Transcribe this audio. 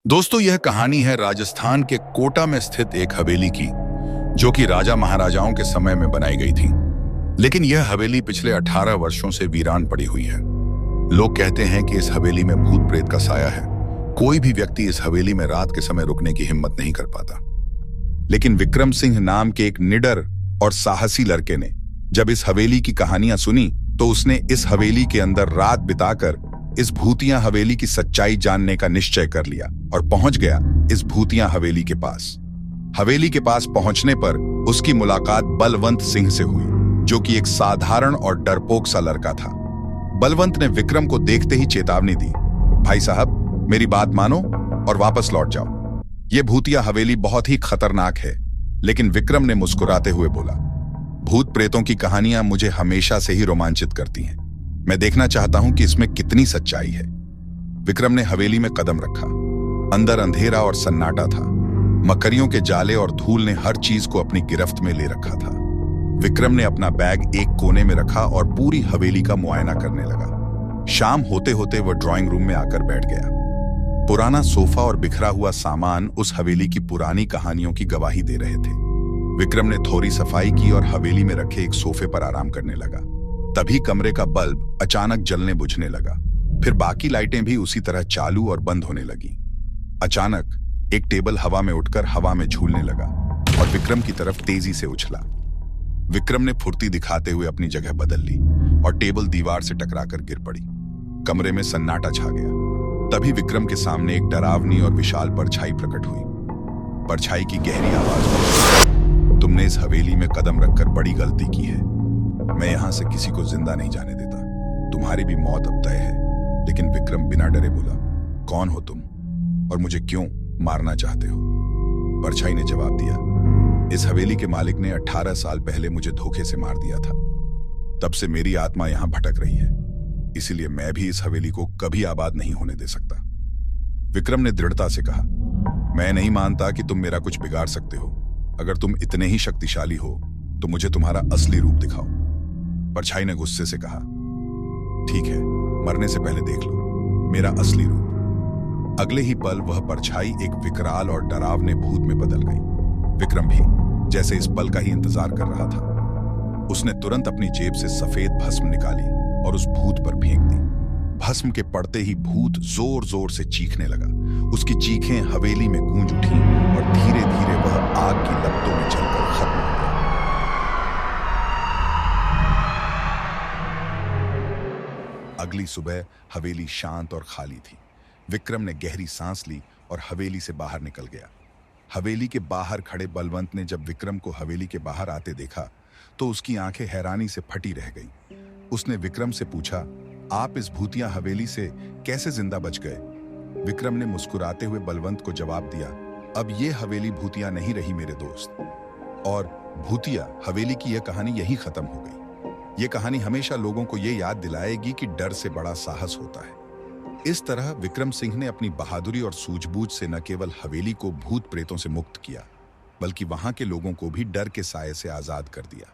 दोस्तों, यह कहानी है राजस्थान के कोटा में स्थित एक हवेली की, जो कि राजा महाराजाओं के समय में बनाई गई थी। लेकिन यह हवेली पिछले 18 वर्षों से वीरान पड़ी हुई है। लोग कहते हैं कि इस हवेली में भूत प्रेत का साया है। कोई भी व्यक्ति इस हवेली में रात के समय रुकने की हिम्मत नहीं कर पाता। लेकिन विक्रम सिंह नाम के एक निडर और साहसी लड़के ने जब इस हवेली की कहानियां सुनी, तो उसने इस हवेली के अंदर रात बिताकर इस भूतिया हवेली की सच्चाई जानने का निश्चय कर लिया और पहुंच गया इस भूतिया हवेली के पास। हवेली के पास पहुंचने पर उसकी मुलाकात बलवंत सिंह से हुई, जो कि एक साधारण और डरपोक सा लड़का था। बलवंत ने विक्रम को देखते ही चेतावनी दी, भाई साहब, मेरी बात मानो और वापस लौट जाओ। यह भूतिया हवेली बहुत ही खतरनाक है। लेकिन विक्रम ने मुस्कुराते हुए बोला, भूत प्रेतों की कहानियां मुझे हमेशा से ही रोमांचित करती हैं। मैं देखना चाहता हूं कि इसमें कितनी सच्चाई है। विक्रम ने हवेली में कदम रखा। अंदर अंधेरा और सन्नाटा था। मकड़ियों के जाले और धूल ने हर चीज को अपनी गिरफ्त में ले रखा था। विक्रम ने अपना बैग एक कोने में रखा और पूरी हवेली का मुआयना करने लगा। शाम होते होते वह ड्राइंग रूम में आकर बैठ गया। पुराना सोफा और बिखरा हुआ सामान उस हवेली की पुरानी कहानियों की गवाही दे रहे थे। विक्रम ने थोड़ी सफाई की और हवेली में रखे एक सोफे पर आराम करने लगा। तभी कमरे का बल्ब अचानक जलने बुझने लगा। फिर बाकी लाइटें भी उसी तरह चालू और बंद होने लगी। अचानक एक टेबल हवा में उठकर हवा में झूलने लगा और विक्रम की तरफ तेजी से उछला। विक्रम ने फुर्ती दिखाते हुए अपनी जगह बदल ली और टेबल दीवार से टकराकर गिर पड़ी। कमरे में सन्नाटा छा गया। तभी विक्रम के सामने एक डरावनी और विशाल परछाई प्रकट हुई। परछाई की गहरी आवाज, तुमने इस हवेली में कदम रखकर बड़ी गलती की है। मैं यहां से किसी को जिंदा नहीं जाने देता। तुम्हारी भी मौत अब तय है। लेकिन विक्रम बिना डरे बोला, कौन हो तुम और मुझे क्यों मारना चाहते हो? परछाई ने जवाब दिया, इस हवेली के मालिक ने 18 साल पहले मुझे धोखे से मार दिया था। तब से मेरी आत्मा यहां भटक रही है। इसीलिए मैं भी इस हवेली को कभी आबाद नहीं होने दे सकता। विक्रम ने दृढ़ता से कहा, मैं नहीं मानता कि तुम मेरा कुछ बिगाड़ सकते हो। अगर तुम इतने ही शक्तिशाली हो तो मुझे तुम्हारा असली रूप दिखाओ। परछाई ने गुस्से से कहा, ठीक है, मरने से पहले देख लो मेरा असली रूप। अगले ही पल वह परछाई एक विकराल और डरावने भूत में बदल गई। विक्रम भी जैसे इस पल का ही इंतजार कर रहा था। उसने तुरंत अपनी जेब से सफेद भस्म निकाली और उस भूत पर फेंक दी। भस्म के पड़ते ही भूत जोर जोर से चीखने लगा। उसकी चीखें हवेली में गूंज उठी और धीरे धीरे वह आग की लपटों में जलकर खत्म हो गया। अगली सुबह हवेली शांत और खाली थी। विक्रम ने गहरी सांस ली और हवेली से बाहर निकल गया। हवेली के बाहर खड़े बलवंत ने जब विक्रम को हवेली के बाहर आते देखा, तो उसकी आंखें हैरानी से फटी रह गई। उसने विक्रम से पूछा, आप इस भूतिया हवेली से कैसे जिंदा बच गए? विक्रम ने मुस्कुराते हुए बलवंत को जवाब दिया, अब ये हवेली भूतिया नहीं रही मेरे दोस्त। और भूतिया हवेली की यह कहानी यही खत्म हो गई। ये कहानी हमेशा लोगों को ये याद दिलाएगी कि डर से बड़ा साहस होता है। इस तरह विक्रम सिंह ने अपनी बहादुरी और सूझबूझ से न केवल हवेली को भूत प्रेतों से मुक्त किया, बल्कि वहां के लोगों को भी डर के साये से आजाद कर दिया।